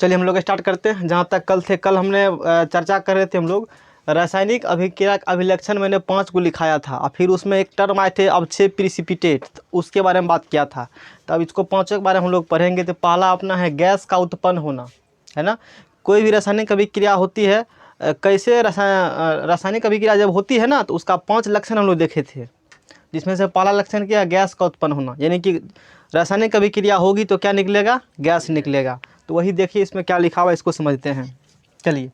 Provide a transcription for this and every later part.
चलिए हम लोग स्टार्ट करते हैं। जहाँ तक कल हमने चर्चा कर रहे थे हम लोग रासायनिक अभिक्रिया अभिलक्षण, मैंने 5 को लिखाया था और फिर उसमें एक टर्म आए थे अवक्षेप प्रिसिपिटेट, उसके बारे में बात किया था। तो अब इसको 5 के बारे में हम लोग पढ़ेंगे। तो पहला अपना है गैस का उत्पन्न होना, है ना। कोई भी रासायनिक अभिक्रिया होती है, कैसे रासायनिक अभिक्रिया जब होती है ना, तो उसका 5 लक्षण हम लोग देखे थे, जिसमें से पहला लक्षण क्या है, गैस का उत्पन्न होना। यानी कि रासायनिक अभिक्रिया होगी तो क्या निकलेगा, गैस निकलेगा। तो वही देखिए इसमें क्या लिखा हुआ है, इसको समझते हैं। चलिए,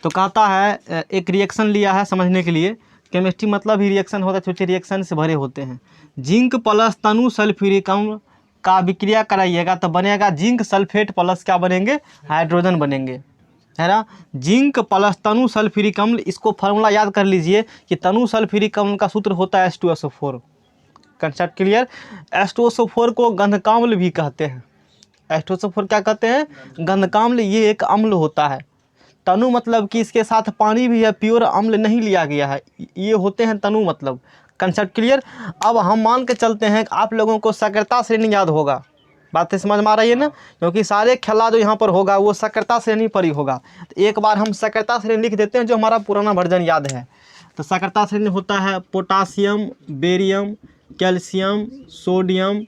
तो कहता है एक रिएक्शन लिया है समझने के लिए। केमिस्ट्री मतलब ही रिएक्शन होता है, छोटे रिएक्शन से भरे होते हैं। जिंक प्लस तनु सल्फ्यूरिक अम्ल का विक्रिया कराइएगा तो बनेगा जिंक सल्फेट प्लस क्या बनेंगे, हाइड्रोजन बनेंगे, है ना। जिंक प्लस तनु सल्फ्यूरिक अम्ल, इसको फार्मूला याद कर लीजिए कि तनु सल्फ्यूरिक अम्ल का सूत्र होता है H2SO4। Concept clear. H2SO4 को गंधकाम्ल भी कहते हैं। H2SO4 क्या कहते हैं, गंधकाम्ल। ये एक अम्ल होता है। तनु मतलब कि इसके साथ पानी भी है, प्योर अम्ल नहीं लिया गया है, ये होते हैं तनु मतलब। Concept clear. अब हम मान के चलते हैं कि आप लोगों को सक्रियता श्रेणी याद होगा। बातें समझ में आ रही है ना, क्योंकि सारे खेला जो यहाँ पर होगा वो सक्रियता श्रेणी पर ही होगा। तो एक बार हम सक्रियता श्रेणी लिख देते हैं, जो हमारा पुराना वर्जन याद है। तो सक्रियता श्रेणी होता है पोटासियम, बेरियम, कैल्शियम, सोडियम,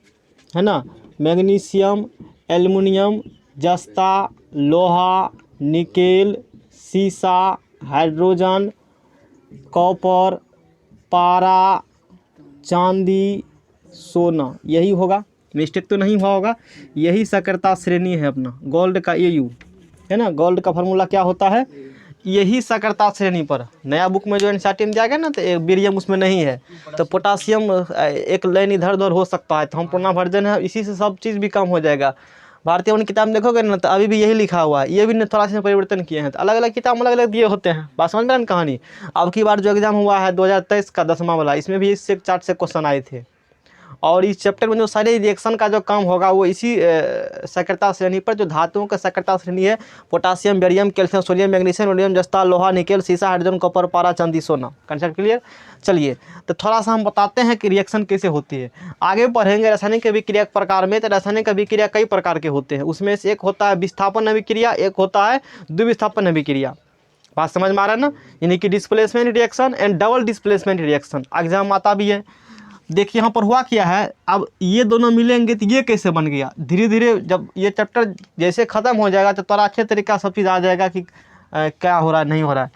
है ना, मैग्नीशियम, एल्युमिनियम, जस्ता, लोहा, निकेल, सीसा, हाइड्रोजन, कॉपर, पारा, चांदी, सोना। यही होगा, मिस्टेक तो नहीं हुआ होगा। यही सक्रियता श्रेणी है अपना गोल्ड का AU, है ना। गोल्ड का फार्मूला क्या होता है, यही सक्रियता श्रेणी पर। नया बुक में जो NCERT में दिया गया ना, तो बेरियम उसमें नहीं है। तो पोटासियम एक लाइन इधर उधर हो सकता है, तो हम पुराना वर्जन है, इसी से सब चीज़ भी कम हो जाएगा। भारतीय वन किताब देखोगे ना, तो अभी भी यही लिखा हुआ है। ये भी थोड़ा सा परिवर्तन किए हैं। तो अलग अलग किताब अलग अलग दिए होते हैं। बात समझ में ना कहानी। अब की बार जो एग्जाम हुआ है 2023 का 10वां वाला, इसमें भी इससे 4 से क्वेश्चन आए थे। और इस चैप्टर में जो सारे रिएक्शन का जो काम होगा वो इसी सक्रियता श्रेणी पर, जो धातुओं का सक्रियता श्रेणी है, potassium, barium, calcium, sodium, magnesium, aluminium, जस्ता, लोहा, निकेल, सीसा, हाइड्रोजन, कॉपर, पारा, चांदी, सोना। Concept clear. चलिए, तो थोड़ा सा हम बताते हैं कि रिएक्शन कैसे होती है। आगे पढ़ेंगे रासायनिक अभिक्रिया के प्रकार में। तो रासायनिक अभिक्रिया कई प्रकार के होते हैं। उसमें से एक होता है विस्थापन अभिक्रिया, एक होता है द्विविस्थापन अभिक्रिया। बात समझ में आ रहा है ना, यानी कि displacement reaction and double displacement reaction. Exam आता भी है। देखिए यहाँ पर हुआ क्या है, अब ये दोनों मिलेंगे तो ये कैसे बन गया। धीरे धीरे जब ये चैप्टर जैसे ख़त्म हो जाएगा तो थोड़ा अच्छे तरीका सब चीज़ आ जाएगा कि क्या हो रहा है नहीं हो रहा है।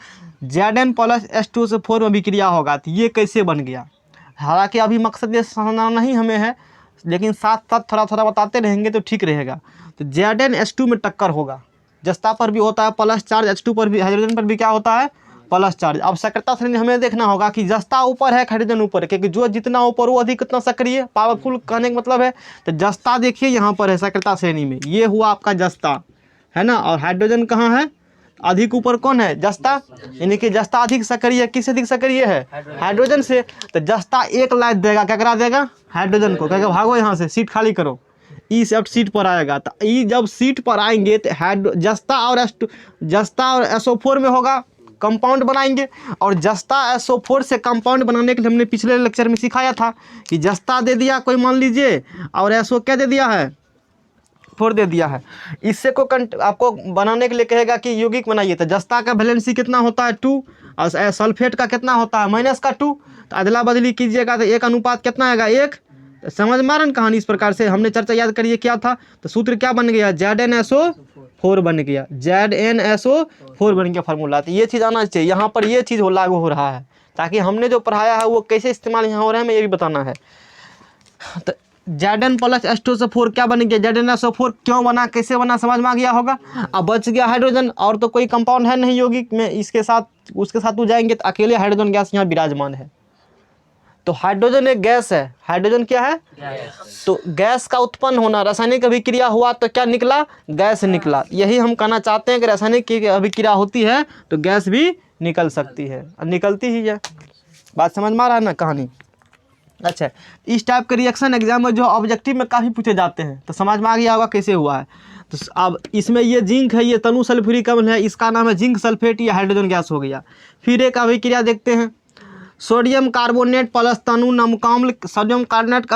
Zn प्लस H2SO4 में अभिक्रिया होगा तो ये कैसे बन गया। हालांकि अभी मकसद ये समझना नहीं हमें है, लेकिन साथ साथ थोड़ा थोड़ा बताते रहेंगे तो ठीक रहेगा। तो Zn H2 में टक्कर होगा। जस्ता पर भी होता है प्लस चार्ज, H2 पर भी, हाइड्रोजन पर भी क्या होता है, प्लस चार्ज। अब सक्रियता श्रेणी हमें देखना होगा कि जस्ता ऊपर है, हाइड्रोजन ऊपर है, क्योंकि जो जितना ऊपर वो अधिक कितना सक्रिय, पावरफुल कहने का मतलब है। तो जस्ता देखिए यहाँ पर है सक्रियता श्रेणी में, ये हुआ आपका जस्ता, है ना। और हाइड्रोजन कहाँ है, अधिक ऊपर कौन है, जस्ता। यानी कि जस्ता अधिक सक्रिय, किससे अधिक सक्रिय है, हाइड्रोजन से। तो जस्ता एक लाइट देगा, क्या करा देगा, हाइड्रोजन को, कहेगा भागो यहाँ से, सीट खाली करो। ई सेफ्ट सीट पर आएगा। तो ई जब सीट पर आएंगे तो जस्ता और SO4 में होगा, कंपाउंड बनाएंगे। और जस्ता SO4 से कंपाउंड बनाने के लिए हमने पिछले लेक्चर में सिखाया था कि जस्ता दे दिया कोई मान लीजिए, और SO क्या दे दिया है, 4 दे दिया है। इससे को आपको बनाने के लिए कहेगा कि यौगिक बनाइए। तो जस्ता का वैलेंसी कितना होता है 2, और सल्फेट का कितना होता है -2। तो अदला बदली कीजिएगा तो 1 अनुपात कितना आएगा, 1। समझ में आ रहा है कहानी। इस प्रकार से हमने चर्चा याद करिए क्या था। तो सूत्र क्या बन गया, ZnSO4 बन गया, ZnSO4 बन गया फार्मूला। तो ये चीज़ आना चाहिए यहाँ पर, ये चीज़ लागू हो रहा है, ताकि हमने जो पढ़ाया है वो कैसे इस्तेमाल यहाँ हो रहा है हमें ये भी बताना है। तो Zn प्लस H2SO4 क्या बन गया, ZnSO4 क्यों बना, कैसे बना, समझ में आ गया होगा। अब बच गया हाइड्रोजन, और तो कोई कंपाउंड है नहीं यौगिक में, इसके साथ उसके साथ वो जाएंगे तो अकेले हाइड्रोजन गैस यहाँ विराजमान है। तो हाइड्रोजन एक गैस है। हाइड्रोजन क्या है, तो गैस का उत्पन्न होना, रासायनिक अभिक्रिया हुआ तो क्या निकला, गैस निकला। यही हम कहना चाहते हैं कि रासायनिक की अभिक्रिया होती है तो गैस भी निकल सकती है, निकलती ही है। बात समझ में आ रहा है ना कहानी। अच्छा, इस टाइप के रिएक्शन एग्जाम में जो ऑब्जेक्टिव में काफ़ी पूछे जाते हैं, तो समझ में आ गया होगा कैसे हुआ है। तो अब इसमें ये जिंक है, ये तनु सल्फ्यूरिक अम्ल है, इसका नाम है जिंक सल्फेट, ये हाइड्रोजन गैस हो गया। फिर एक अभिक्रिया देखते हैं, सोडियम कार्बोनेट प्लस तनु नमकाम्ल, सोडियम कार्बोनेट का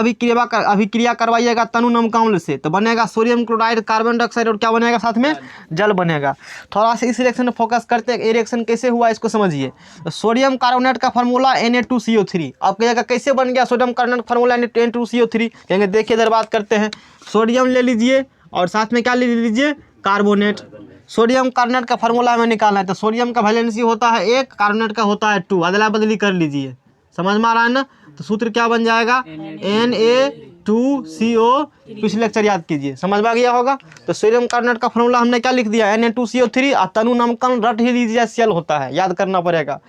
अभिक्रिया करवाइएगा तनु नमकाम्ल से, तो बनेगा सोडियम क्लोराइड, कार्बन डाइऑक्साइड और क्या बनेगा साथ में, जल बनेगा। थोड़ा सा इस रिएक्शन में फोकस करते हैं, ये रिएक्शन कैसे हुआ इसको समझिए। तो सोडियम कार्बोनेट का फार्मूला Na2CO3, अब कहिएगा कैसे बन गया सोडियम कार्बोनेट का फार्मूला Na2CO3, कहेंगे देखिए इधर बात करते हैं। सोडियम ले लीजिए और साथ में क्या ले लीजिए, कार्बोनेट। सोडियम कार्बोनेट का फार्मूला हमें निकालना है, तो सोडियम का वैलेंसी होता है 1, कार्बोनेट का होता है 2, अदला बदली कर लीजिए, समझ में आ रहा है ना। तो सूत्र क्या बन जाएगा, Na2CO, पिछले लेक्चर याद कीजिए, समझ में आ गया होगा। तो सोडियम कार्बोनेट का फार्मूला हमने क्या लिख दिया, Na2CO3, और तनु नमकन रट ही लीजिए, Cl होता है, याद करना पड़ेगा।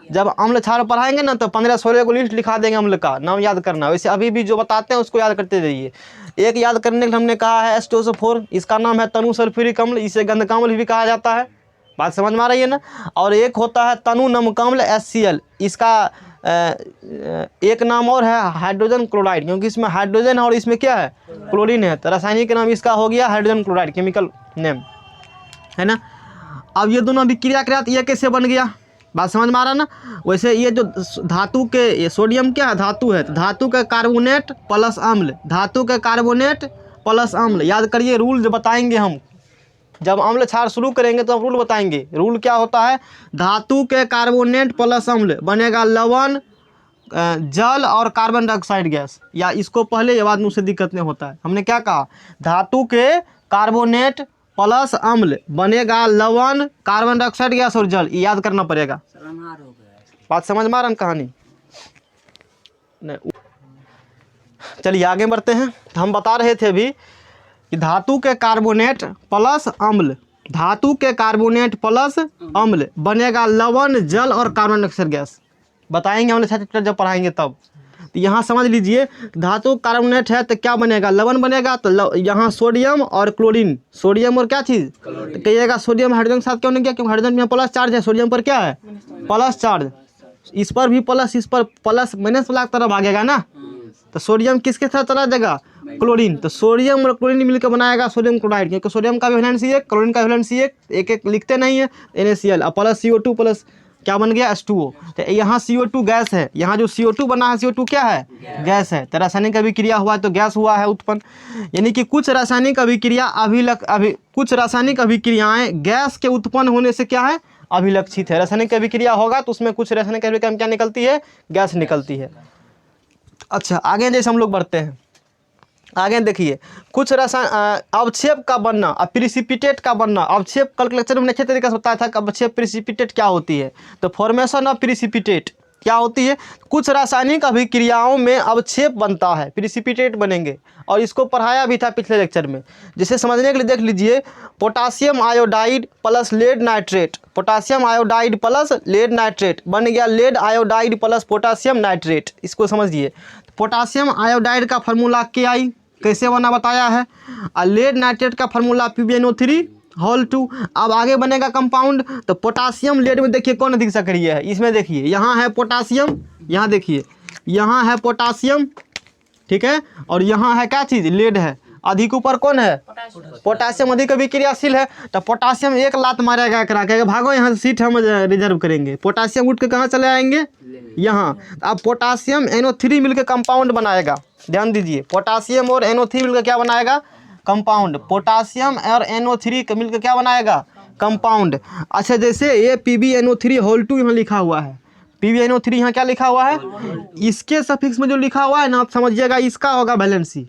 जब अम्ल क्षार पढ़ाएंगे ना तो 15-16 को लिस्ट लिखा देंगे अम्ल का, नाम याद करना। वैसे अभी भी जो बताते हैं उसको याद करते रहिए। एक याद करने के लिए हमने कहा है H2SO4, इसका नाम है तनु सल्फ्यूरिक अम्ल, इसे गंधकाम्ल भी कहा जाता है, बात समझ में आ रही है ना। और एक होता है तनु नमकाम्ल HCl, इसका एक नाम और है हाइड्रोजन क्लोराइड, क्योंकि इसमें हाइड्रोजन है और इसमें क्या है, क्लोरीन है, तो रासायनिक नाम इसका हो गया हाइड्रोजन क्लोराइड, केमिकल नेम है ना। अब ये दोनों अभिक्रिया करात, ये कैसे बन गया, बात समझ में आ रहा ना। वैसे ये जो धातु के, ये सोडियम क्या है, धातु है, तो धातु का कार्बोनेट प्लस अम्ल, धातु का कार्बोनेट प्लस अम्ल, याद करिए रूल जो बताएंगे हम, जब अम्ल क्षार शुरू करेंगे तो हम रूल बताएंगे। रूल क्या होता है, धातु के कार्बोनेट प्लस अम्ल बनेगा लवण, जल और कार्बन डाइऑक्साइड गैस, या इसको पहले या बाद में उससे दिक्कत नहीं होता है। हमने क्या कहा, धातु के कार्बोनेट प्लस अम्ल बनेगा लवण, कार्बन डाइऑक्साइड गैस और जल, ये याद करना पड़ेगा। बात समझ में आ रहा है कहानी नहीं। चलिए आगे बढ़ते हैं। हम बता रहे थे अभी कि धातु के कार्बोनेट प्लस अम्ल, धातु के कार्बोनेट प्लस अम्ल बनेगा लवण, जल और कार्बन डाइऑक्साइड गैस, बताएंगे हमने चैप्टर जब पढ़ाएंगे तब। तो यहाँ समझ लीजिए, धातु कार्बोनेट है तो क्या बनेगा, लवण बनेगा, तो यहाँ सोडियम और क्लोरीन, सोडियम और क्या चीज़, तो कहिएगा सोडियम हाइड्रोजन के साथ क्यों नहीं किया, क्योंकि हाइड्रोजन में प्लस चार्ज है, सोडियम पर क्या है प्लस चार्ज, इस पर भी प्लस, इस पर प्लस, माइनस वाला तरफ भागेगा ना। तो सोडियम किसके साथ चला जाएगा, क्लोरीन, तो सोडियम और क्लोरीन मिलकर बनाएगा सोडियम क्लोराइड, क्योंकि सोडियम का भी वैलेंसी 1, क्लोरीन का वैलेंसी 1, एक एक लिखते नहीं है, NaCl और प्लस CO2 प्लस क्या बन गया H2O। तो यहाँ CO2 गैस है, यहाँ जो CO2 बना है CO2 क्या है, गैस है, तो रासायनिक अभिक्रिया हुआ है तो गैस हुआ है उत्पन्न। यानी कि कुछ रासायनिक अभिक्रिया कुछ रासायनिक अभिक्रियाएं गैस के उत्पन्न होने से क्या है, अभिलक्षित है। रासायनिक अभिक्रिया होगा तो उसमें कुछ रासायनिक अभिक्रिया क्या निकलती है, गैस निकलती है। अच्छा आगे जैसे हम लोग बढ़ते हैं, आगे देखिए, कुछ अवक्षेप का बनना और प्रिसिपिटेट का बनना। अवक्षेप कल के लेक्चर में अच्छे तरीके से बताया था कि अवक्षेप प्रिसिपिटेट क्या होती है। तो फॉर्मेशन ऑफ प्रिसिपिटेट क्या होती है, कुछ रासायनिक अभिक्रियाओं में अवक्षेप बनता है, प्रिसिपिटेट बनेंगे, और इसको पढ़ाया भी था पिछले लेक्चर में। जैसे समझने के लिए देख लीजिए, potassium iodide plus lead nitrate, potassium iodide plus lead nitrate बन गया lead iodide plus potassium nitrate, इसको समझिए। पोटासियम आयोडाइड का फार्मूला Ki कैसे बना बताया है, और लेड नाइट्रेट का फार्मूला PbNO3(2). अब आगे बनेगा कंपाउंड, तो पोटासियम लेड में देखिए कौन अधिक सक्रिय है, इसमें देखिए यहाँ है पोटासियम, यहाँ देखिए यहाँ है पोटासियम, ठीक है, और यहाँ है क्या चीज़, लेड है, अधिक ऊपर कौन है, पोटासियम अधिक अभिक्रियाशील है। तो पोटासियम एक लात मारेगा करा के, भागो यहाँ से सीट हम रिजर्व करेंगे, पोटासियम उठ के कहाँ चले आएंगे, यहाँ। अब पोटासियम NO3 मिलकर कंपाउंड बनाएगा, ध्यान दीजिए, पोटासियम और NO3 मिलकर क्या बनाएगा, कंपाउंड, पोटासियम और NO3 मिलकर क्या बनाएगा, कंपाउंड। अच्छा जैसे ये PbNO3(2) यहाँ लिखा हुआ है, PbNO3 यहाँ क्या लिखा हुआ है, इसके सफिक्स में जो लिखा हुआ है ना, आप समझिएगा इसका होगा वैलेंसी,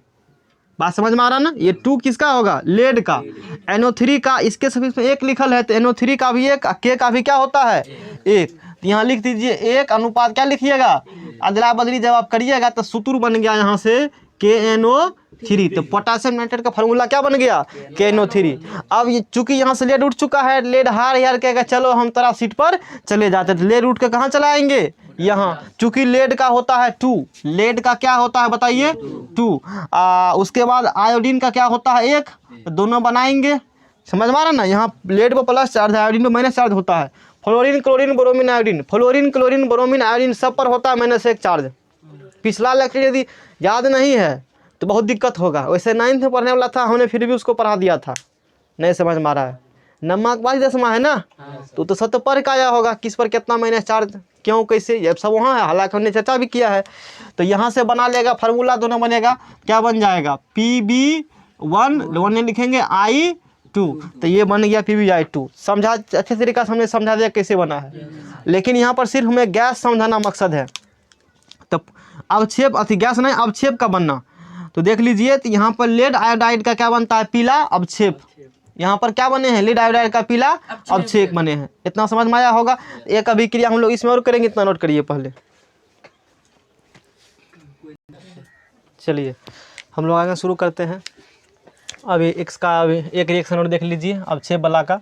बात समझ में आ रहा ना। ये 2 किसका होगा, लेड का, NO3 का इसके सफिक्स में 1 लिखल है, तो NO3 का भी 1, K का भी क्या होता है 1, तो यहाँ लिख दीजिए 1 अनुपात क्या लिखिएगा, अदला बदली जब आप करिएगा तो सूत्र बन गया यहाँ से KNO3। तो पोटासियम नाइट्रेट का फार्मूला क्या बन गया, KNO3। अब ये चूंकि यहाँ से लेड उठ चुका है, लेड हार कहेगा चलो हम तरह सीट पर चले जाते, तो लेड उठ के कहाँ चलाएंगे, यहाँ, चूंकि लेड का होता है 2, लेड का क्या होता है बताइए 2, उसके बाद आयोडीन का क्या होता है 1, तो दोनों बनाएंगे, समझ में आ रहा ना। यहाँ लेड पर प्लस चार्ज है, आयोडीन पर माइनस चार्ज होता है, fluorine chlorine bromine iodine, fluorine chlorine bromine iodine सब पर होता है -1 चार्ज। पिछला लेक्चर यदि याद नहीं है तो बहुत दिक्कत होगा, वैसे 9th में पढ़ने वाला था, हमने फिर भी उसको पढ़ा दिया था, नहीं समझ में आ रहा है, नमक 22 है ना, तो 70 पर का आया होगा, किस पर कितना माइनस चार्ज क्यों कैसे, ये सब वहाँ है, हालांकि हमने चर्चा भी किया है। तो यहाँ से बना लेगा फार्मूला, दोनों बनेगा, क्या बन जाएगा PB1 लिखेंगे I2, तो ये बन गया PBI2। समझा, अच्छे तरीका से हमने समझा दिया कैसे बना है, लेकिन यहाँ पर सिर्फ हमें गैस समझाना मकसद है। तो अवक्षेप, अति गैस नहीं, अवक्षेप का बनना, तो देख लीजिए। तो यहाँ पर लेड आयोडाइड का क्या बनता है, पीला अवक्षेप। यहाँ पर क्या बने हैं, लेड आयोडाइड का पीला अवक्षेप बने हैं। इतना समझ में आया होगा। एक अभिक्रिया हम लोग इसमें और करेंगे, इतना नोट करिए पहले। चलिए हम लोग आगे शुरू करते हैं। अभी एक रिएक्शन और देख लीजिए अवक्षेप वाला का।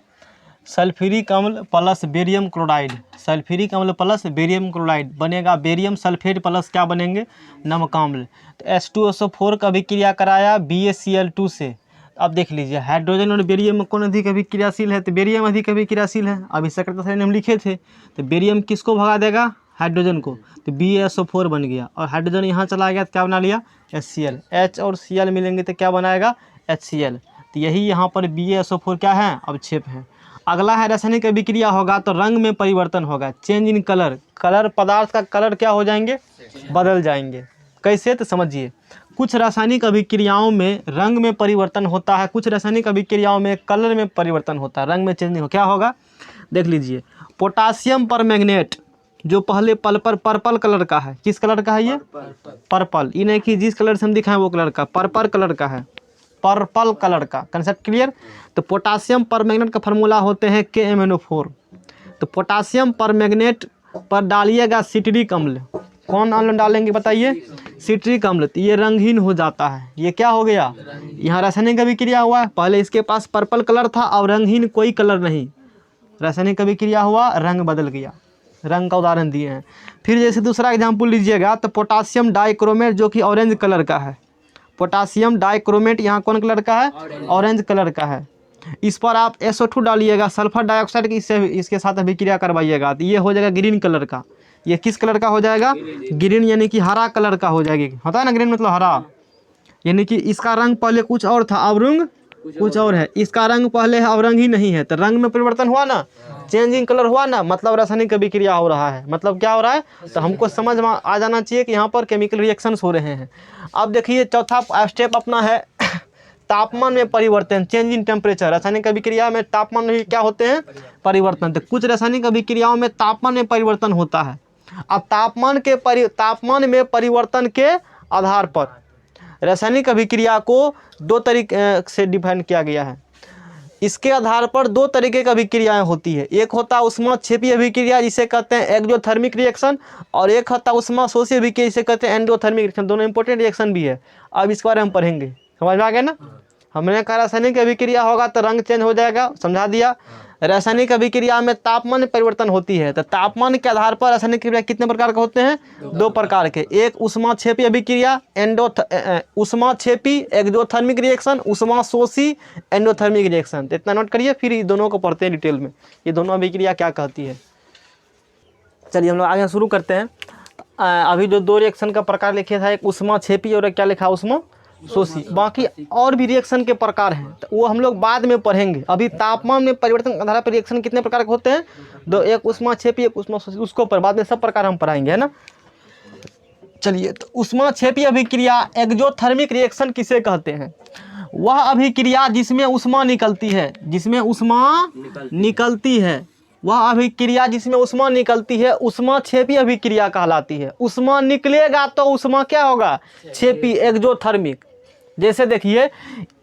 सल्फ्यूरिक अम्ल प्लस बेरियम क्लोराइड, सल्फ्यूरिक अम्ल प्लस बेरियम क्लोराइड बनेगा बेरियम सल्फेट प्लस क्या बनेंगे, नमक अम्ल। तो H2SO4 का अभिक्रिया कराया BaCl2 से। अब देख लीजिए हाइड्रोजन और बेरियम में कौन अधिक अभिक्रियाशील है, तो बेरियम अधिक अभिक्रियाशील है। अभी सक्रियता हम लिखे थे, तो बेरियम किसको भगा देगा, हाइड्रोजन को, तो BaSO4 बन गया। और हाइड्रोजन यहाँ चला गया तो क्या बना लिया, HCl। H और Cl मिलेंगे तो क्या बनाएगा, HCl। तो यही यहाँ पर BaSO4 क्या है, अवक्षेप है। अगला है रासायनिक अभिक्रिया होगा तो रंग में परिवर्तन होगा, चेंज इन कलर। कलर, पदार्थ का कलर क्या हो जाएंगे, बदल जाएंगे। कैसे, तो समझिए। कुछ रासायनिक अभिक्रियाओं में रंग में परिवर्तन होता है, कुछ रासायनिक अभिक्रियाओं में कलर में परिवर्तन होता है, रंग में चेंज नहीं हो। क्या होगा, देख लीजिए। पोटासियम परमैंगनेट जो पहले पर्पल कलर का है, किस कलर का है ये, पर्पल। ये नहीं कि जिस कलर से हम दिखाएं वो कलर का, पर्पल कलर का है, पर्पल कलर का। Concept clear. तो पोटासियम परमैंगनेट का फार्मूला होते हैं KMnO4। तो पोटासियम परमैंगनेट पर डालिएगा सिट्रिक अम्ल। कौन अम्ल डालेंगे बताइए, सिट्रिक अम्ल। तो ये रंगहीन हो जाता है। ये क्या हो गया, यहाँ रासायनिक अभिक्रिया हुआ है, पहले इसके पास पर्पल कलर था और रंगहीन कोई कलर नहीं, रासायनिक अभिक्रिया हुआ, रंग बदल गया। रंग का उदाहरण दिए हैं। फिर जैसे दूसरा एग्जाम्पल लीजिएगा, तो पोटासियम डाइक्रोमेट जो कि ऑरेंज कलर का है, पोटासियम डाइक्रोमेट यहाँ कौन कलर का है, ऑरेंज कलर का है। इस पर आप SO2 डालिएगा, सल्फर डाइऑक्साइड की, इसके साथ अभिक्रिया करवाइएगा, तो ये हो जाएगा ग्रीन कलर का। ये किस कलर का हो जाएगा, ग्रीन, यानी कि हरा कलर का हो जाएगी। होता है ना ग्रीन मतलब हरा, यानी कि इसका रंग पहले कुछ और था, अब रंग कुछ और है। इसका रंग पहले है, अब रंग ही नहीं है, तो रंग में परिवर्तन हुआ ना, चेंजिंग कलर हुआ ना, मतलब रासायनिक अभिक्रिया हो रहा है। मतलब क्या हो रहा है, तो हमको समझ में आ जाना चाहिए कि यहाँ पर केमिकल रिएक्शंस हो रहे हैं। अब देखिए चौथा स्टेप अपना है तापमान में परिवर्तन, चेंज इन टेम्परेचर। रासायनिक अभिक्रिया में तापमान में क्या होते हैं, परिवर्तन। तो कुछ रासायनिक अभिक्रियाओं में तापमान में परिवर्तन होता है। अब तापमान में परिवर्तन के आधार पर रासायनिक अभिक्रिया को दो तरीके से डिफाइन किया गया है। इसके आधार पर दो तरीके की अभिक्रियाएं होती है। एक होता है ऊष्माक्षेपी अभिक्रिया जिसे कहते हैं एक्सोथर्मिक रिएक्शन, और एक होता है ऊष्माशोषी अभिक्रिया जिसे कहते हैं एंडोथर्मिक रिएक्शन। दोनों इंपॉर्टेंट रिएक्शन भी है। अब इसके बारे में हम पढ़ेंगे, समझ में आ गया ना। हमने कहा रासायनिक अभिक्रिया होगा तो रंग चेंज हो जाएगा, समझा दिया। रासायनिक अभिक्रिया में तापमान परिवर्तन होती है, तो तापमान के आधार पर रासायनिक क्रिया कितने प्रकार के होते हैं, दो प्रकार के। एक ऊष्माक्षेपी अभिक्रिया, ऊष्माक्षेपी एक्सोथर्मिक रिएक्शन, ऊष्माशोषी एंडोथर्मिक रिएक्शन। तो इतना नोट करिए, फिर दोनों को पढ़ते हैं डिटेल में, ये दोनों अभिक्रिया क्या कहती है। चलिए हम लोग आगे शुरू करते हैं। अभी जो दो रिएक्शन का प्रकार लिखे था, एक ऊष्माक्षेपी और एक क्या लिखा, ऊष्माशोषी। बाकी और भी रिएक्शन के प्रकार हैं, तो वो हम लोग बाद में पढ़ेंगे। अभी तापमान में परिवर्तन के आधार पर रिएक्शन कितने प्रकार के होते हैं, दो, एक ऊष्माक्षेपी एक ऊष्माशोषी, उसको पर बाद में सब प्रकार हम पढ़ाएंगे, है ना। चलिए, तो ऊष्माक्षेपी अभिक्रिया एक्सोथर्मिक रिएक्शन किसे कहते हैं, वह अभिक्रिया जिसमें ऊष्मा निकलती है, जिसमें ऊष्मा निकलती है, वह अभिक्रिया जिसमें ऊष्मा निकलती है ऊष्माक्षेपी अभिक्रिया कहलाती है। ऊष्मा निकलेगा तो ऊष्मा क्या होगा, क्षेपी, एक्सोथर्मिक। जैसे देखिए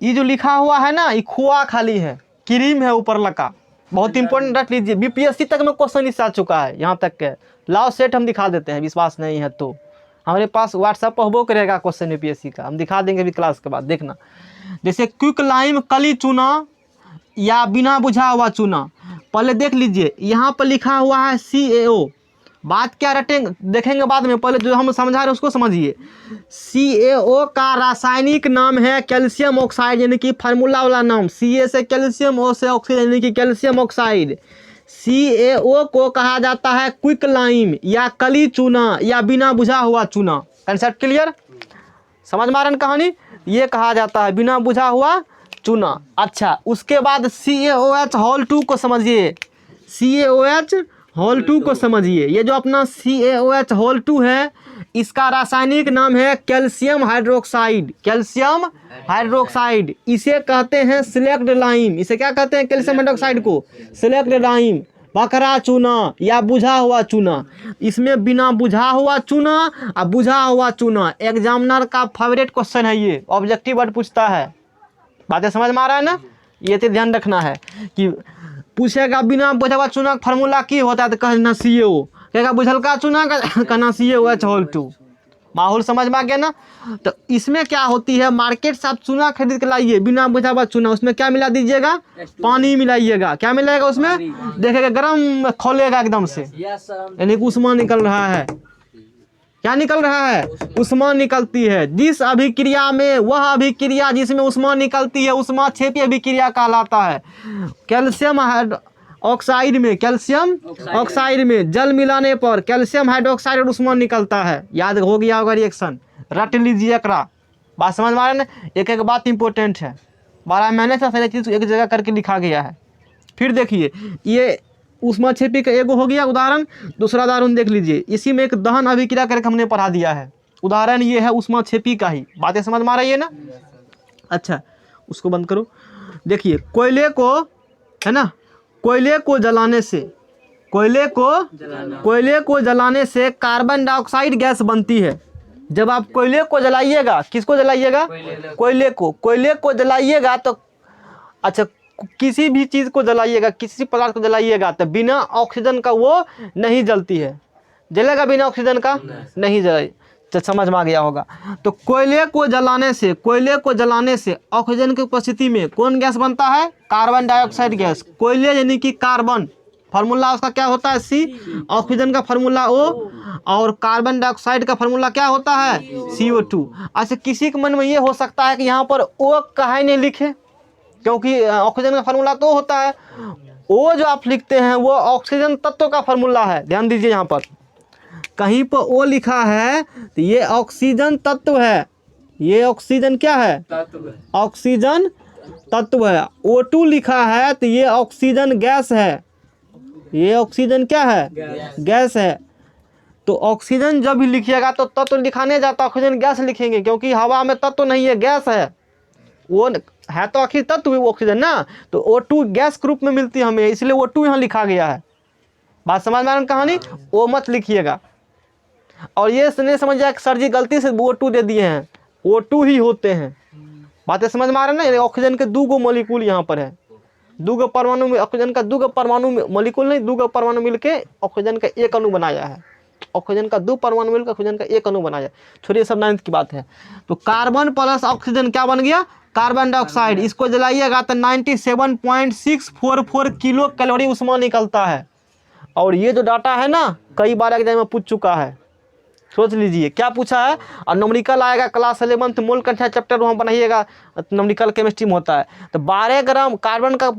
ये जो लिखा हुआ है ना, ये खोआ खाली है, क्रीम है ऊपर लगा, बहुत इंपॉर्टेंट रख लीजिए। BPSC तक में क्वेश्चन इससे आ चुका है, यहाँ तक के लाओ सेट हम दिखा देते हैं, विश्वास नहीं है तो हमारे पास व्हाट्सएप पर होबो करेगा क्वेश्चन BPSC का, हम दिखा देंगे अभी क्लास के बाद, देखना। जैसे क्विक लाइम कली चूना या बिना बुझा हुआ चूना, पहले देख लीजिए यहाँ पर लिखा हुआ है CaO। बात क्या रटेंगे देखेंगे बाद में, पहले जो हम समझा रहे हैं उसको समझिए। CaO का रासायनिक नाम है कैल्शियम ऑक्साइड, यानी कि फार्मूला वाला नाम, Ca से कैल्शियम, O से ऑक्सीजन, यानी कि कैल्शियम ऑक्साइड। CaO को कहा जाता है क्विक लाइम या कली चूना या बिना बुझा हुआ चूना। कंसेप्ट क्लियर, समझ मारन कहानी, ये कहा जाता है बिना बुझा हुआ चूना। अच्छा, उसके बाद CaOH होल 2 को समझिए। CaOH होल 2 को समझिए। ये जो अपना CaOH होल 2 है, इसका रासायनिक नाम है कैल्शियम हाइड्रोक्साइड। कैल्शियम हाइड्रोक्साइड, इसे कहते हैं सिलेक्ट लाइम। इसे क्या कहते हैं? कैल्शियम हाइड्रोक्साइड को सिलेक्ट लाइम, बकरा चूना या बुझा हुआ चूना। इसमें बिना बुझा हुआ चूना और बुझा हुआ चूना, एग्जामिनर का फेवरेट क्वेश्चन है ये, ऑब्जेक्टिव वर्ड पूछता है। बातें समझ में आ रहा है ना? ये तो ध्यान रखना है कि पूछेगा बिना बुझा हुआ चूना का फार्मूला की होता है, तो कहना CaO। कहेगा बुझलका चूना का, कहना CaOH होल 2। माहौल समझ में आ गया ना? तो इसमें क्या होती है, मार्केट से आप चूना खरीद के लाइए, बिना बुझा हुआ चूना, उसमें क्या मिला दीजिएगा? पानी मिलाइएगा। क्या मिलाएगा उसमें? देखेगा गर्म खोलेगा एकदम से, यानी कि उष्मा निकल रहा है। क्या निकल रहा है? उष्मा निकलती है। जिस अभिक्रिया में, वह अभिक्रिया जिसमें उष्मा निकलती है, उष्मा क्षेपी अभिक्रिया कहलाता है। कैल्शियम ऑक्साइड में, कैल्शियम ऑक्साइड में जल मिलाने पर कैल्शियम हाइड्रोक्साइड और उष्मा निकलता है। याद हो गया होगा रिएक्शन, रट लीजिए एकरा। बात समझ में आ रहा है ना? एक एक बात इंपॉर्टेंट है, 12 महीने से सारी चीज़ एक जगह करके लिखा गया है। फिर देखिए, ये उष्मा क्षेपी का एगो हो गया उदाहरण। दूसरा उदाहरण देख लीजिए, इसी में एक दहन अभिक्रिया करके हमने पढ़ा दिया है। उदाहरण ये है उष्मा क्षेपी का ही। बातें समझ में आ रही है ना? अच्छा, उसको बंद करो। देखिए, कोयले को, है ना, कोयले को जलाने से, कोयले को जलाने से कार्बन डाइऑक्साइड गैस बनती है। जब आप कोयले को जलाइएगा, किसको जलाइएगा? कोयले को जलाइएगा तो, अच्छा, किसी भी चीज़ को जलाइएगा, किसी पदार्थ को जलाइएगा तो बिना ऑक्सीजन का वो नहीं जलती है। जलेगा बिना ऑक्सीजन का? नहीं जले। तो समझ में आ गया होगा। तो कोयले को जलाने से ऑक्सीजन की उपस्थिति में कौन गैस बनता है? Carbon dioxide gas. कोयले यानी कि कार्बन, फार्मूला उसका क्या होता है? C। ऑक्सीजन का फार्मूला O, और कार्बन डाइऑक्साइड का फार्मूला क्या होता है? CO2। अच्छा, किसी के मन में ये हो सकता है कि यहाँ पर O काहे नहीं लिखे, क्योंकि ऑक्सीजन का फार्मूला तो होता है। O जो आप लिखते हैं वो ऑक्सीजन तत्व का फार्मूला है। ध्यान दीजिए, यहाँ पर कहीं पर O लिखा है तो ये ऑक्सीजन तत्व है। ये ऑक्सीजन क्या है? ऑक्सीजन तत्व है। O2 लिखा है तो ये ऑक्सीजन गैस है। ये ऑक्सीजन क्या है? गैस है। तो ऑक्सीजन जब भी लिखिएगा तो तत्व लिखाने जाता ऑक्सीजन गैस लिखेंगे, क्योंकि हवा में तत्व नहीं है, गैस है। वो है तो आखिर तत्व भी ऑक्सीजन ना, तो O2 गैस के रूप में मिलती है हमें, इसलिए O2 यहाँ लिखा गया है। बात समझ में आ रही कहानी? O मत लिखिएगा। और ये नहीं समझ जाए सर जी गलती से O2 दे दिए हैं, O2 ही होते हैं। बातें समझ में आ रही है ना? ऑक्सीजन के 2 मॉलिक्यूल यहाँ पर है, 2 परमाणु में ऑक्सीजन का 2 परमाणु मॉलिक्यूल नहीं, 2 परमाणु मिलके ऑक्सीजन का 1 अणु बनाया है। ऑक्सीजन का 2 परमाणु मिलकर ऑक्सीजन का 1 अणु बनाया। छोड़िए, सब 9th की बात है। तो कार्बन प्लस ऑक्सीजन क्या बन गया? Carbon dioxide. इसको जलाइएगा तो 97.644 किलो कैलोरी उष्मा निकलता है। और ये जो डाटा है ना, कई बार एग्जाम में पूछ चुका है। सोच लीजिए क्या पूछा है। और नंबरिकल आएगा क्लास 11th मोल संख्या चैप्टर, वहाँ बनाइएगा, नंबरिकल केमिस्ट्री में होता है। तो 12 ग्राम कार्बन का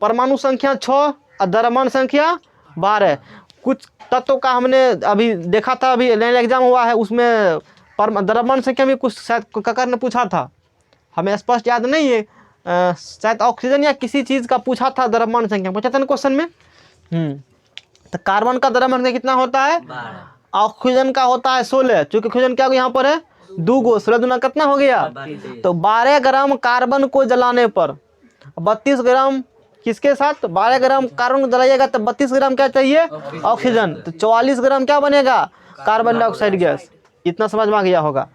परमाणु संख्या 6 और द्रव्यमान संख्या 12। कुछ तत्व का हमने अभी देखा था, अभी एग्जाम हुआ है, उसमें द्रव्यमान संख्या भी कुछ शायद ककर ने पूछा था, हमें स्पष्ट याद नहीं है। शायद ऑक्सीजन या किसी चीज़ का पूछा था, द्रव्यमान संख्या पूछा था ना क्वेश्चन में। तो कार्बन का द्रव्यमान संख्या कितना होता है? ऑक्सीजन का होता है 16, चूंकि ऑक्सीजन क्या यहाँ पर है? 2 16 दूना कितना हो गया? तो 12 ग्राम कार्बन को जलाने पर 32 ग्राम किसके साथ? 12 ग्राम कार्बन को जलाइएगा तो 32 ग्राम क्या चाहिए? ऑक्सीजन। तो 44 ग्राम क्या बनेगा? Carbon dioxide gas. इतना समझ में आ गया होगा।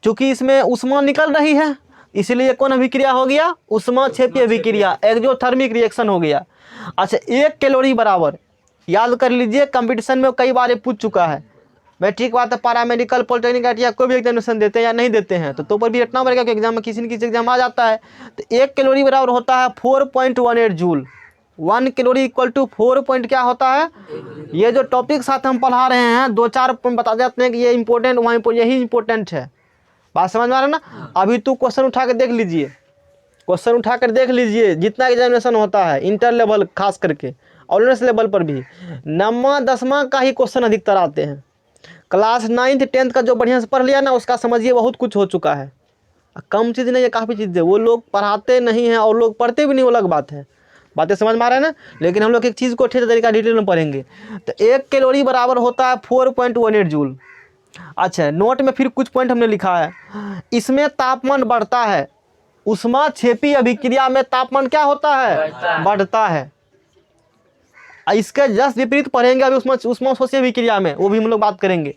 चूंकि इसमें उष्मा निकल रही है, इसलिए कौन अभिक्रिया हो गया? उष्मा क्षेपी अभिक्रिया, एक्सोथर्मिक रिएक्शन हो गया। अच्छा, 1 कैलोरी बराबर, याद कर लीजिए, कंपटीशन में कई बार पूछ चुका है। मैं ठीक बात है, पैरामेडिकल पॉलिटेक्निक आईटीआई कोई भी एग्जामिनेशन देते हैं या नहीं देते हैं, तो पर भी रटना पड़ेगा कि एग्जाम में किसी न किसी एग्जाम आ जाता है। तो 1 कैलोरी बराबर होता है 4.18 जूल। 1 कैलोरी इक्वल टू 4 क्या होता है? ये जो टॉपिक साथ हम पढ़ा रहे हैं, 2-4 पॉइंट बता देते हैं कि ये इंपॉर्टेंट, वहाँ यही इंपॉर्टेंट है। बात समझ में आ रहा है ना? अभी तो क्वेश्चन उठा कर देख लीजिए, क्वेश्चन उठा कर देख लीजिए, जितना एग्जामिनेशन होता है इंटर लेवल खास करके, ऑनर्स लेवल पर भी 9वां 10वां का ही क्वेश्चन अधिकतर आते हैं। क्लास 9th 10th का जो बढ़िया से पढ़ लिया ना, उसका समझिए बहुत कुछ हो चुका है। कम चीज़ नहीं है, काफ़ी चीज़ है। वो लोग पढ़ाते नहीं हैं और लोग पढ़ते भी नहीं, वो अलग बात है। बातें समझ में आ रहा है ना। लेकिन हम लोग एक चीज़ को अच्छे तरीका डिटेल में पढ़ेंगे। तो 1 कैलोरी बराबर होता है 4.18 जूल। अच्छा, नोट में फिर कुछ पॉइंट हमने लिखा है, इसमें तापमान बढ़ता है, ऊष्माक्षेपी अभिक्रिया में तापमान क्या होता है, बढ़ता है। इसके जस्ट विपरीत पढ़ेंगे अभी ऊष्माशोषी अभिक्रिया में, वो भी हम लोग बात करेंगे।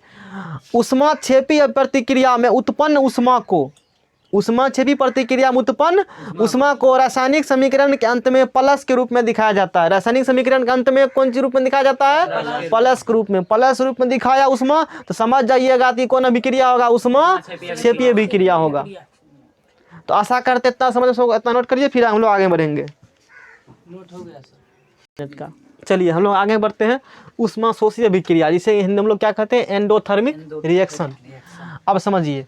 ऊष्माक्षेपी प्रतिक्रिया में उत्पन्न ऊष्मा को, ऊष्माक्षेपी प्रतिक्रिया में उत्पन्न ऊष्मा को रासायनिक समीकरण के अंत में प्लस के रूप में दिखाया जाता है। रासायनिक समीकरण के अंत में कौन सी रूप में दिखाया जाता है, प्लस के रूप में। प्लस रूप में दिखाया ऊष्मा, तो समझ जाइएगा कि कौन अभिक्रिया होगा, ऊष्माक्षेपी अभिक्रिया होगा। तो आशा करते इतना समझ, इतना नोट करिए, फिर हम लोग आगे बढ़ेंगे। नोट हो गया सर। चलिए हम लोग आगे बढ़ते हैं। ऊष्माशोषी अभिक्रिया, जिसे हिंदी हम लोग क्या कहते हैं, एंडोथर्मिक रिएक्शन। अब समझिए,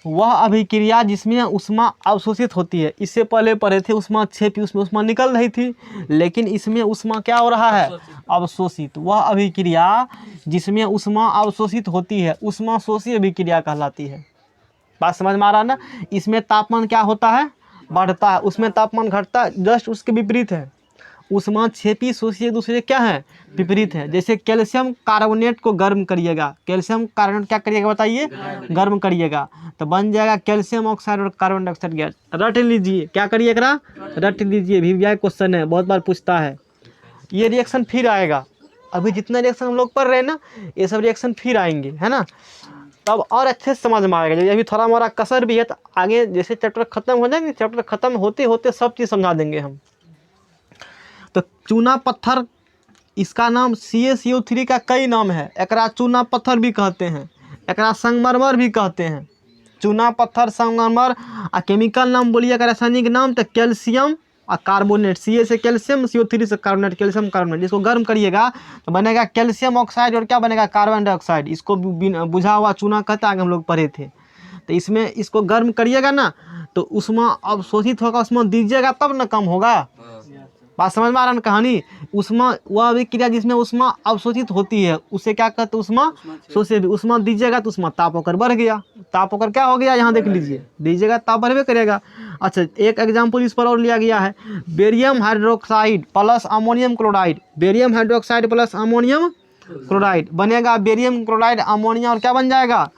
वह अभिक्रिया जिसमें ऊष्मा अवशोषित होती है। इससे पहले पढ़े थे ऊष्माक्षेपी, उसमें ऊष्मा निकल रही थी, लेकिन इसमें ऊष्मा क्या हो रहा है, अवशोषित। वह अभिक्रिया जिसमें ऊष्मा अवशोषित होती है ऊष्माशोषी अभिक्रिया कहलाती है। बात समझ में आ रहा है ना। इसमें तापमान क्या होता है, बढ़ता है, उसमें तापमान घटता है, जस्ट उसके विपरीत है। ऊष्माक्षेपी शोषी एक दूसरे क्या है, विपरीत है। जैसे कैल्शियम कार्बोनेट को गर्म करिएगा, कैल्शियम कार्बोनेट क्या करिएगा बताइए, गर्म करिएगा, तो बन जाएगा कैल्शियम ऑक्साइड और कार्बन डाइऑक्साइड गैस। रट लीजिए, क्या करिएगा, रट लीजिए, VVI क्वेश्चन है, बहुत बार पूछता है। ये रिएक्शन फिर आएगा, अभी जितना रिएक्शन हम लोग पढ़ रहे हैं ना, ये सब रिएक्शन फिर आएंगे, है ना। तब और अच्छे से समझ में आएगा। अभी थोड़ा मोड़ा कसर भी है, तो आगे जैसे चैप्टर खत्म हो जाएंगे, चैप्टर खत्म होते होते सब चीज़ समझा देंगे हम। तो चूना पत्थर, इसका नाम CaCO3 का कई नाम है। एकरा चूना पत्थर भी कहते हैं, एकरा संगमरमर भी कहते हैं। चूना पत्थर, संगमरमर। आ केमिकल नाम बोलिए, रासायनिक नाम तो कैल्शियम और कार्बोनेट। Ca से कैल्शियम, CO3 से कार्बोनेट, कैल्शियम कार्बोनेट। इसको गर्म करिएगा तो बनेगा कैल्शियम ऑक्साइड और क्या बनेगा, कार्बन डाइऑक्साइड। इसको बुझा हुआ चूना कहता है, आगे हम लोग पढ़े थे। तो इसमें इसको गर्म करिएगा ना, तो ऊष्मा अवशोषित होगा, ऊष्मा दीजिएगा तब ना कम होगा। बात समझ में आ रहा है ना कहानी। ऊष्मा वह अभिक्रिया जिसमें ऊष्मा अवशोषित होती है, उसे क्या कहते हैं, ऊष्मा शोषी। ऊष्मा दीजिएगा तो ऊष्मा ताप होकर बढ़ गया, ताप होकर क्या हो गया, यहाँ देख लीजिए, दीजिएगा ताप बढ़वे करेगा। अच्छा, एक एग्जाम्पल इस पर और लिया गया है, barium hydroxide plus ammonium chloride. Barium hydroxide plus ammonium chloride बनेगा बेरियम क्लोराइड अमोनिया, और क्या बन जाएगा,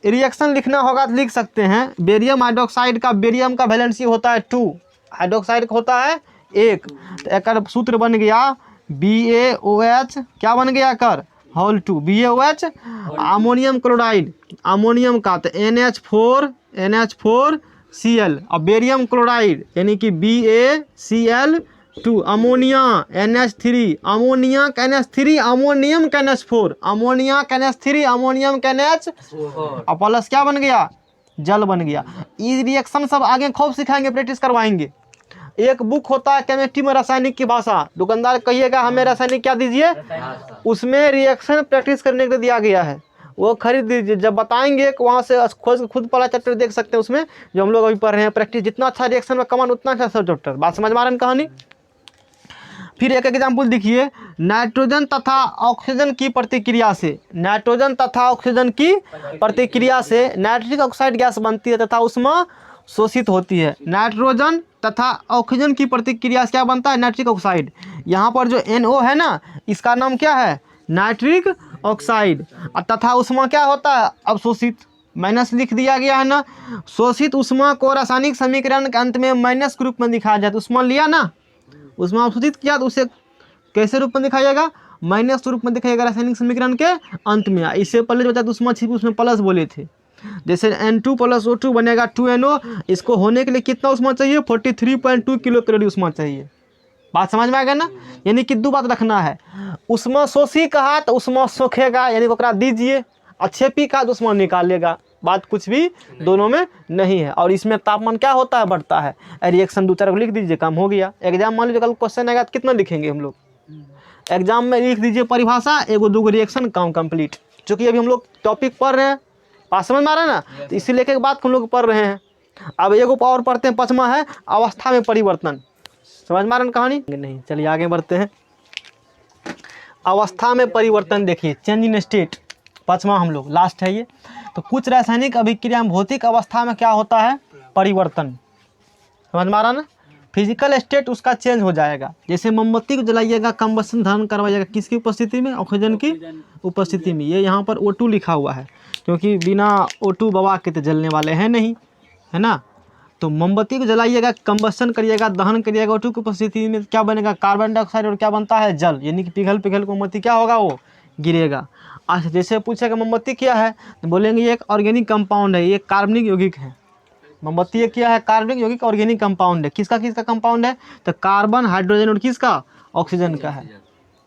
रिएक्शन लिखना होगा तो लिख सकते हैं। बेरियम हाइड्रोक्साइड का, बेरियम का वैलेंसी होता है 2, हाइड्रोक्साइड का होता है 1। तो एक सूत्र बन गया BaOH, क्या बन गया कर, whole 2 BaOH। Ammonium chloride, ammonium का तो NH4Cl, और बेरियम क्लोराइड यानी कि BaCl2, अमोनिया NH3, अमोनिया का NH3, अमोनियम का NH4, अमोनिया का NH3, अमोनियम का NH4, और प्लस क्या बन गया, जल बन गया। ये रिएक्शन सब आगे खूब सिखाएंगे, प्रैक्टिस करवाएंगे। एक बुक होता है केमिस्ट्री में, रासायनिक की भाषा। दुकानदार कहिएगा हमें रासायनिक क्या दीजिए, उसमें रिएक्शन प्रैक्टिस करने के लिए दिया गया है, वो खरीद दीजिए। जब बताएंगे वहाँ से खुद पढ़ा चैप्टर देख सकते हैं उसमें, जो हम लोग अभी पढ़ रहे हैं। प्रैक्टिस जितना अच्छा रिएक्शन में कमान, उतना अच्छा सब चैप्टर। बात समझ में आ रहा है कहानी। फिर एक एग्जाम्पल देखिए, नाइट्रोजन तथा ऑक्सीजन की प्रतिक्रिया से, नाइट्रोजन तथा ऑक्सीजन की प्रतिक्रिया से नाइट्रिक ऑक्साइड गैस बनती है तथा ऊष्मा शोषित होती है। नाइट्रोजन तथा ऑक्सीजन की प्रतिक्रिया से क्या बनता है, नाइट्रिक ऑक्साइड। यहाँ पर जो NO है ना, इसका नाम क्या है, नाइट्रिक ऑक्साइड। तथा ऊष्मा क्या होता है, अवशोषित। माइनस लिख दिया गया है ना। शोषित ऊष्मा को रासायनिक समीकरण के अंत में माइनस के रूप में दिखाया जाता है। ऊष्मा लिया ना, ऊष्मा अवशोषित किया, तो उसे कैसे रूप में दिखाइएगा, माइनस के रूप में दिखाइएगा रासायनिक समीकरण के अंत में। इससे पहले जो बताया ऊष्मा छिपी, उसमें प्लस बोले थे। जैसे N2 + O2 बनेगा 2NO। इसको होने के लिए कितना ऊष्मा चाहिए, 43.2 किलो कैलोरी ऊष्मा चाहिए। बात समझ में आ गया ना। यानी कि दो बात रखना है, ऊष्मा शोषी कहा तो ऊष्मा सोखेगा, यानी ओकरा दीजिए। अच्छेपी कहा तो ऊष्मा निकालेगा। बात कुछ भी दोनों में नहीं है। और इसमें तापमान क्या होता है, बढ़ता है। रिएक्शन 2-4 को लिख दीजिए, काम हो गया। एग्जाम मान लीजिए कल क्वेश्चन आएगा तो कितना लिखेंगे हम लोग, एग्जाम में लिख दीजिए परिभाषा, 1-2 रिएक्शन, काम कंप्लीट। चूँकि अभी हम लोग टॉपिक पढ़ रहे हैं, बात समझ में आ रहा है ना, तो इसी लेके बात हम लोग पढ़ रहे हैं। अब एगो और पढ़ते हैं, 5वां है अवस्था में परिवर्तन। समझ में आ रहा है कहानी नहीं, चलिए आगे बढ़ते हैं। अवस्था में परिवर्तन देखिए, चेंज इन स्टेट, 5वां हम लोग लास्ट है ये। तो कुछ रासायनिक अभिक्रिया में भौतिक अवस्था में क्या होता है, परिवर्तन। समझ में आ रहा ना, फिजिकल स्टेट उसका चेंज हो जाएगा। जैसे मोमबत्ती को जलाइएगा, कंबशन धारण करवाइएगा, किसकी उपस्थिति में? ऑक्सीजन की उपस्थिति में। ये यहाँ पर O2 लिखा हुआ है, क्योंकि बिना O2 बवा के तो जलने वाले हैं नहीं, है ना। तो मोमबत्ती को जलाइएगा, कंबशन करिएगा, दहन करिएगा, O2 की उपस्थिति में क्या बनेगा? कार्बन डाइऑक्साइड, और क्या बनता है? जल। यानी कि पिघल पिघल मोमबत्ती क्या होगा? वो गिरेगा। अच्छा, जैसे पूछेगा मोमबत्ती क्या है, तो बोलेंगे ये एक ऑर्गेनिक कंपाउंड है, ये कार्बनिक यौगिक है। मोमबत्ती ये क्या है? कार्बनिक यौगिक ऑर्गेनिक कंपाउंड है। किसका किसका कंपाउंड है? तो कार्बन, हाइड्रोजन और किसका? ऑक्सीजन का है।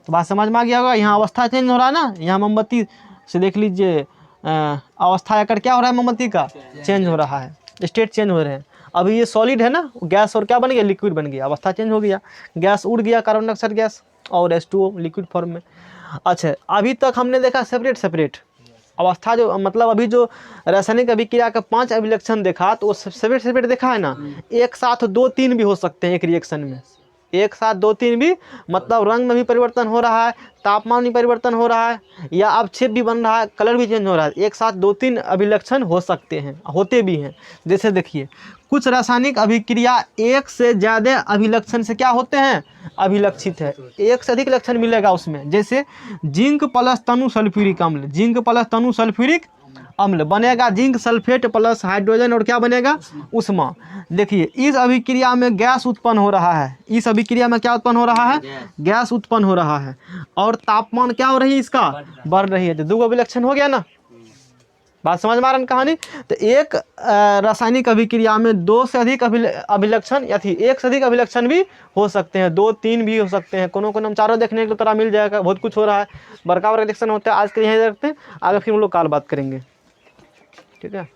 तो बात समझ में आ गया होगा। यहाँ अवस्था चेंज हो रहा है ना, यहाँ मोमबत्ती से देख लीजिए अवस्था आकर क्या हो रहा है? मोमबत्ती का चेंज हो रहा है, स्टेट चेंज हो रहे हैं। अभी ये सॉलिड है ना, गैस और क्या बन गया? लिक्विड बन गया, अवस्था चेंज हो गया, गैस उड़ गया, कार्बन डाइऑक्साइड गैस और H2O लिक्विड फॉर्म में। अच्छा, अभी तक हमने देखा सेपरेट सेपरेट अवस्था, जो मतलब अभी जो रासायनिक अभिक्रिया का 5 अभिलक्षण देखा, तो वो सेपरेट सेपरेट देखा है ना। एक साथ 2-3 भी हो सकते हैं एक रिएक्शन में, एक साथ 2-3 भी, मतलब रंग में भी परिवर्तन हो रहा है, तापमान में परिवर्तन हो रहा है, या अवक्षेप भी बन रहा है, कलर भी चेंज हो रहा है। एक साथ 2-3 अभिलक्षण हो सकते हैं, होते भी हैं। जैसे देखिए, कुछ रासायनिक अभिक्रिया एक से ज़्यादा अभिलक्षण से क्या होते हैं? अभिलक्षित है, एक से अधिक लक्षण मिलेगा उसमें। जैसे जिंक प्लस तनु सल्फ्यूरिक अम्ल, जिंक प्लस तनु सल्फ्यूरिक अम्ल बनेगा जिंक सल्फेट प्लस हाइड्रोजन और क्या बनेगा? उष्मा। देखिए, इस अभिक्रिया में गैस उत्पन्न हो रहा है, इस अभिक्रिया में क्या उत्पन्न हो रहा है? गैस उत्पन्न हो रहा है, और तापमान क्या हो रही है? इसका बढ़ रही है। तो 2 अभिलक्षण हो गया ना। बात समझ में आ रहा है कहानी। तो एक रासायनिक अभिक्रिया में 2 से अधिक अभिलक्षण या थी 1 से अधिक अभिलक्षण भी हो सकते हैं, 2-3 भी हो सकते हैं, कोनो हम चारों देखने को तरह मिल जाएगा। बहुत कुछ हो रहा है, बड़का बड़का रिएक्शन होता है। आज के यहीं रखते हैं, आगे फिर हम लोग कल बात करेंगे, ठीक है।